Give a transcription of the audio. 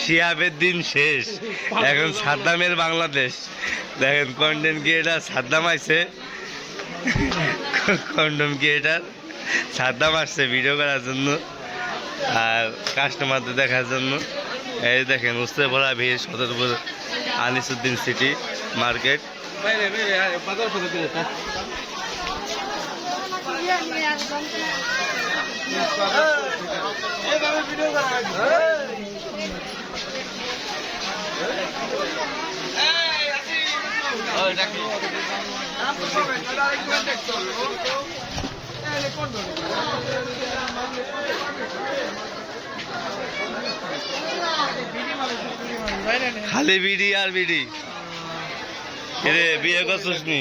শিয়াবের দিন শেষ, এখন সাদ্দামের বাংলাদেশ। দেখেন কন্টেন্ট ক্রিয়েটার সাদ্দাম আইছে, কন্ডম ক্রিয়েটার সাদ্দাম আসছে ভিডিও করার জন্য আর কাস্টমারদের দেখার জন্য। এই দেখেন উস্তে ভরা ভিড় সদরপুর আনিসুদ্দিন সিটি মার্কেট। খালি বিডি আর বিডি। রে বিয়ে করছিস নি?